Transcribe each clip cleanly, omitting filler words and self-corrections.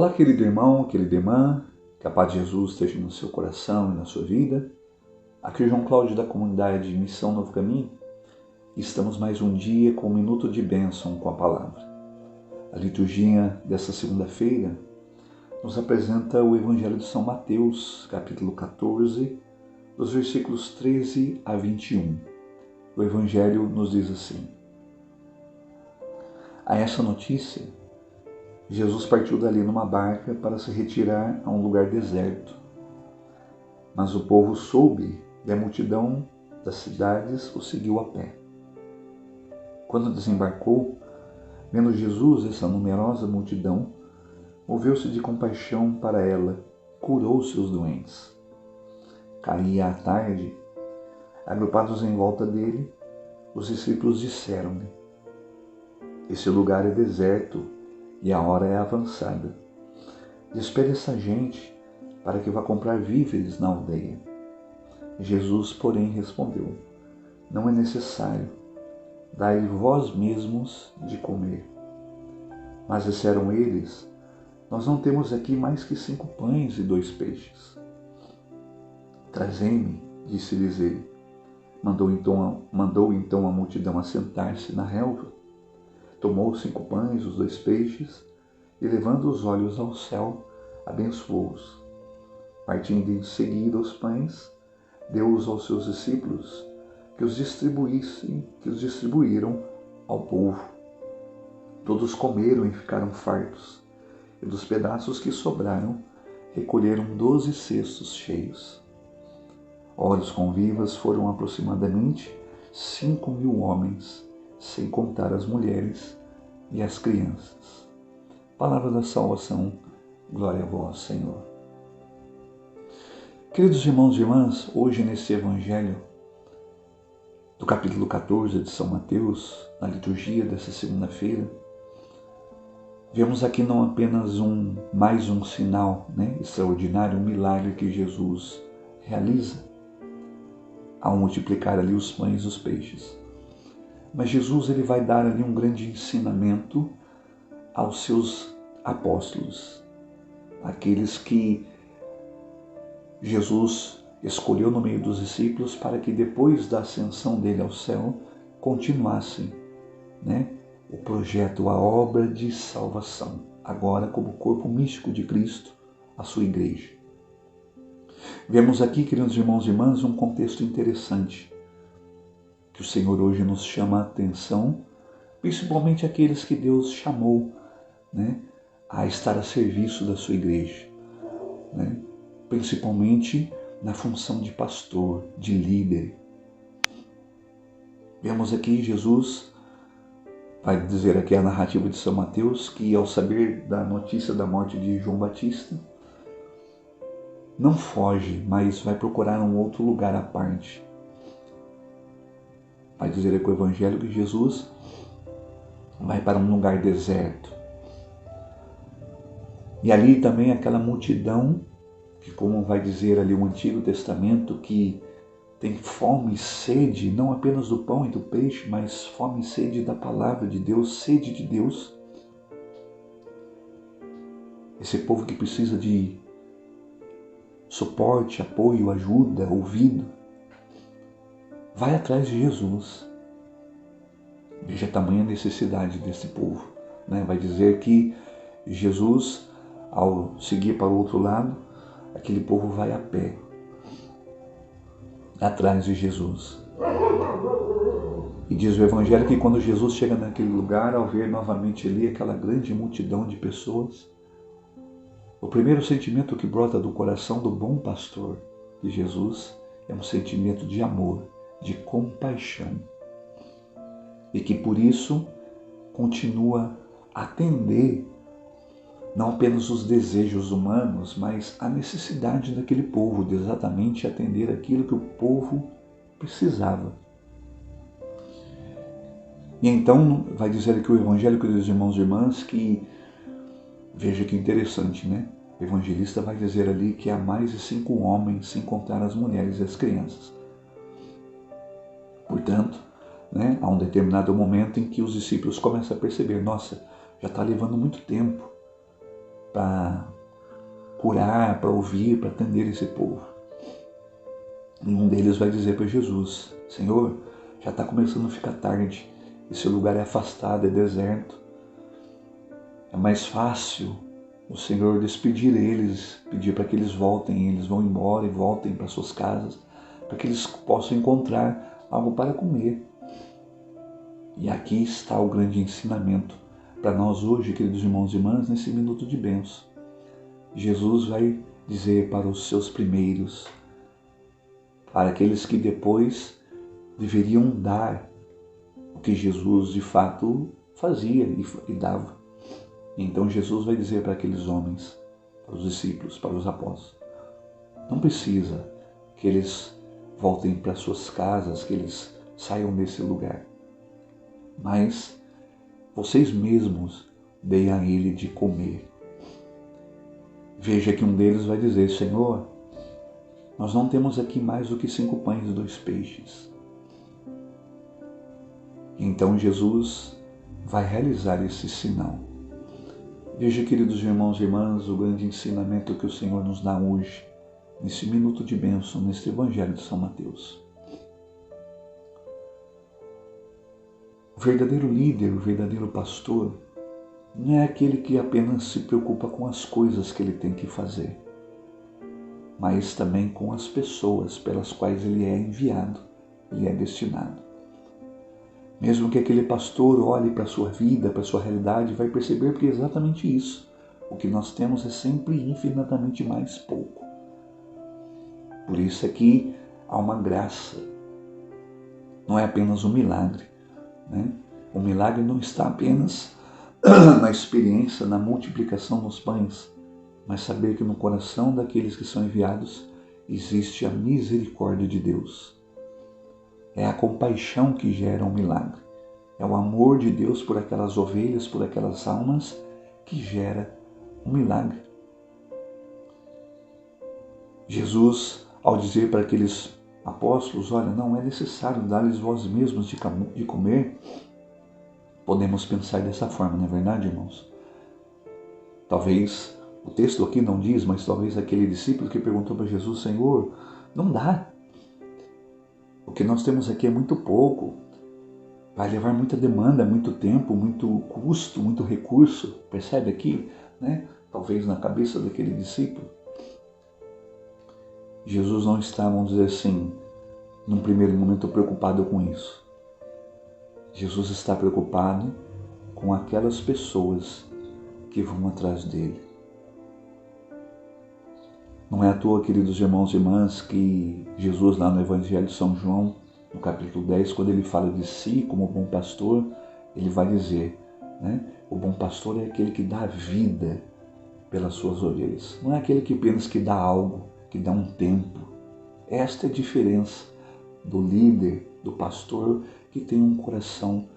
Olá, querido irmão, querida irmã, que a paz de Jesus esteja no seu coração e na sua vida. Aqui é o João Cláudio da comunidade Missão Novo Caminho. Estamos mais um dia com um minuto de bênção com a palavra. A liturgia dessa segunda-feira nos apresenta o Evangelho de São Mateus, capítulo 14, dos versículos 13 a 21. O Evangelho nos diz assim: A essa notícia, Jesus partiu dali numa barca para se retirar a um lugar deserto. Mas o povo soube e a multidão das cidades o seguiu a pé. Quando desembarcou, vendo Jesus essa numerosa multidão, moveu-se de compaixão para ela, curou seus doentes. Caía a tarde, agrupados em volta dele, os discípulos disseram-lhe: Esse lugar é deserto e a hora é avançada. Despede essa gente para que vá comprar víveres na aldeia. Jesus, porém, respondeu: Não é necessário, dai vós mesmos de comer. Mas disseram eles: Nós não temos aqui mais que 5 pães e 2 peixes. Trazei-me, disse-lhes ele. Mandou então a multidão assentar-se na relva. Tomou os 5 pães, os 2 peixes, e levando os olhos ao céu, abençoou-os. Partindo em seguida os pães, deu-os aos seus discípulos, que os distribuíram ao povo. Todos comeram e ficaram fartos, e dos pedaços que sobraram, recolheram 12 cestos cheios. Ora, os convivas foram aproximadamente 5.000 homens, sem contar as mulheres e as crianças. Palavra da salvação, glória a vós, Senhor. Queridos irmãos e irmãs, hoje nesse Evangelho do capítulo 14 de São Mateus, na liturgia dessa segunda-feira, vemos aqui não apenas mais um sinal extraordinário, um milagre que Jesus realiza ao multiplicar ali os pães e os peixes. Mas Jesus ele vai dar ali um grande ensinamento aos seus apóstolos, aqueles que Jesus escolheu no meio dos discípulos para que depois da ascensão dele ao céu continuassem o projeto, a obra de salvação, agora como corpo místico de Cristo, a sua igreja. Vemos aqui, queridos irmãos e irmãs, um contexto interessante que o Senhor hoje nos chama a atenção, principalmente aqueles que Deus chamou a estar a serviço da sua igreja, principalmente na função de pastor, de líder. Vemos aqui Jesus vai dizer aqui a narrativa de São Mateus que, ao saber da notícia da morte de João Batista, não foge, mas vai procurar um outro lugar à parte. Vai dizer aqui o Evangelho que Jesus vai para um lugar deserto. E ali também aquela multidão, que como vai dizer ali o Antigo Testamento, que tem fome e sede, não apenas do pão e do peixe, mas fome e sede da palavra de Deus, sede de Deus. Esse povo que precisa de suporte, apoio, ajuda, ouvido, vai atrás de Jesus. Veja a tamanha necessidade desse povo. Vai dizer que Jesus, ao seguir para o outro lado, aquele povo vai a pé atrás de Jesus. E diz o Evangelho que quando Jesus chega naquele lugar, ao ver novamente ali aquela grande multidão de pessoas, o primeiro sentimento que brota do coração do bom pastor de Jesus é um sentimento de amor, de compaixão. E que por isso continua a atender não apenas os desejos humanos, mas a necessidade daquele povo de exatamente atender aquilo que o povo precisava. E então vai dizer aqui o Evangelho, queridos irmãos e irmãs, que veja que interessante, O evangelista vai dizer ali que há mais de 5 homens, sem contar as mulheres e as crianças. Portanto, há um determinado momento em que os discípulos começam a perceber, nossa, já está levando muito tempo. para curar, para ouvir, para atender esse povo. E um deles vai dizer para Jesus: Senhor, já está começando a ficar tarde, esse lugar é afastado, é deserto. É mais fácil o Senhor despedir eles, pedir para que eles voltem, eles vão embora e voltem para suas casas, para que eles possam encontrar algo para comer. E aqui está o grande ensinamento para nós hoje, queridos irmãos e irmãs, nesse minuto de bênção. Jesus vai dizer para os seus primeiros, para aqueles que depois deveriam dar o que Jesus de fato fazia e dava. Então Jesus vai dizer para aqueles homens, para os discípulos, para os apóstolos: não precisa que eles voltem para suas casas, que eles saiam desse lugar, mas vocês mesmos deem a ele de comer. Veja que um deles vai dizer: Senhor, nós não temos aqui mais do que 5 pães e 2 peixes. Então Jesus vai realizar esse sinal. Veja, queridos irmãos e irmãs, o grande ensinamento que o Senhor nos dá hoje, nesse minuto de bênção, neste Evangelho de São Mateus. O verdadeiro líder, o verdadeiro pastor, não é aquele que apenas se preocupa com as coisas que ele tem que fazer, mas também com as pessoas pelas quais ele é enviado, ele é destinado. Mesmo que aquele pastor olhe para a sua vida, para a sua realidade, vai perceber que é exatamente isso. O que nós temos é sempre infinitamente mais pouco. Por isso aqui há uma graça. Não é apenas um milagre, né? O milagre não está apenas na experiência, na multiplicação dos pães, mas saber que no coração daqueles que são enviados existe a misericórdia de Deus. É a compaixão que gera um milagre. É o amor de Deus por aquelas ovelhas, por aquelas almas, que gera um milagre. Jesus, ao dizer para aqueles apóstolos: olha, não é necessário dar-lhes vós mesmos de comer, podemos pensar dessa forma, não é verdade, irmãos? Talvez, o texto aqui não diz, mas talvez aquele discípulo que perguntou para Jesus: Senhor, não dá. O que nós temos aqui é muito pouco, vai levar muita demanda, muito tempo, muito custo, muito recurso. Percebe aqui, né? Talvez na cabeça daquele discípulo. Jesus não está, vamos dizer assim, num primeiro momento preocupado com isso. Jesus está preocupado com aquelas pessoas que vão atrás dele. Não é à toa, queridos irmãos e irmãs, que Jesus, lá no Evangelho de São João, no capítulo 10, quando ele fala de si como bom pastor, ele vai dizer, né? O bom pastor é aquele que dá a vida pelas suas ovelhas. Não é aquele que apenas que dá algo, que dá um tempo. Esta é a diferença do líder, do pastor, que tem um coração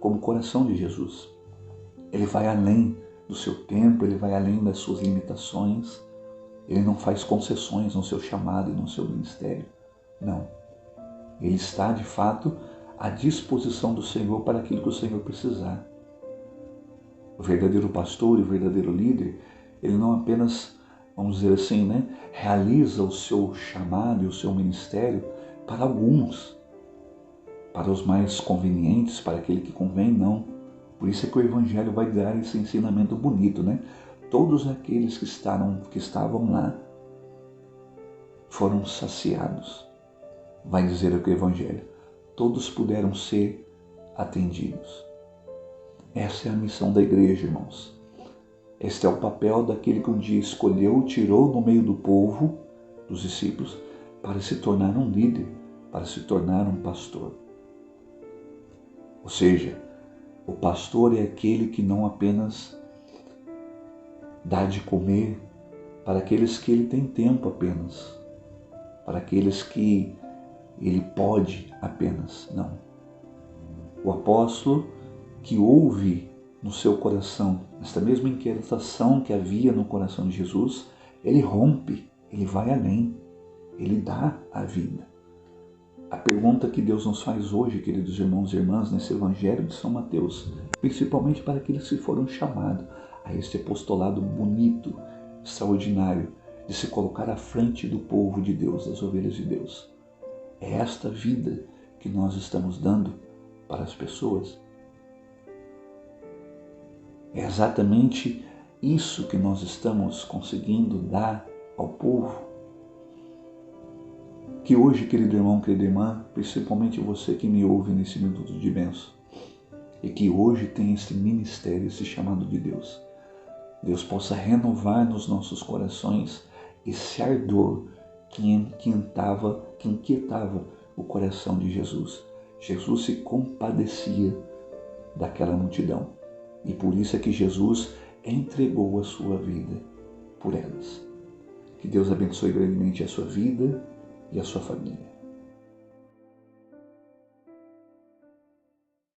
como o coração de Jesus. Ele vai além do seu tempo, ele vai além das suas limitações. Ele não faz concessões no seu chamado e no seu ministério. Não. Ele está, de fato, à disposição do Senhor para aquilo que o Senhor precisar. O verdadeiro pastor e o verdadeiro líder, ele não apenas, vamos dizer assim, né, realiza o seu chamado e o seu ministério para alguns, para os mais convenientes, para aquele que convém, não. Por isso é que o Evangelho vai dar esse ensinamento bonito, né? Todos aqueles que estavam lá foram saciados. Vai dizer aqui o Evangelho. Todos puderam ser atendidos. Essa é a missão da igreja, irmãos. Este é o papel daquele que um dia escolheu, tirou no meio do povo, dos discípulos, para se tornar um líder, para se tornar um pastor. Ou seja, o pastor é aquele que não apenas dá de comer para aqueles que ele tem tempo apenas, para aqueles que ele pode apenas, não. O apóstolo que ouve no seu coração esta mesma inquietação que havia no coração de Jesus, ele rompe, ele vai além, ele dá a vida. A pergunta que Deus nos faz hoje, queridos irmãos e irmãs, nesse Evangelho de São Mateus, principalmente para aqueles que foram chamados, a este apostolado bonito, extraordinário, de se colocar à frente do povo de Deus, das ovelhas de Deus. É esta vida que nós estamos dando para as pessoas. É exatamente isso que nós estamos conseguindo dar ao povo. Que hoje, querido irmão, querida irmã, principalmente você que me ouve nesse minuto de bênção, e que hoje tem esse ministério, esse chamado de Deus, Deus possa renovar nos nossos corações esse ardor que inquietava o coração de Jesus. Jesus se compadecia daquela multidão e por isso é que Jesus entregou a sua vida por elas. Que Deus abençoe grandemente a sua vida e a sua família.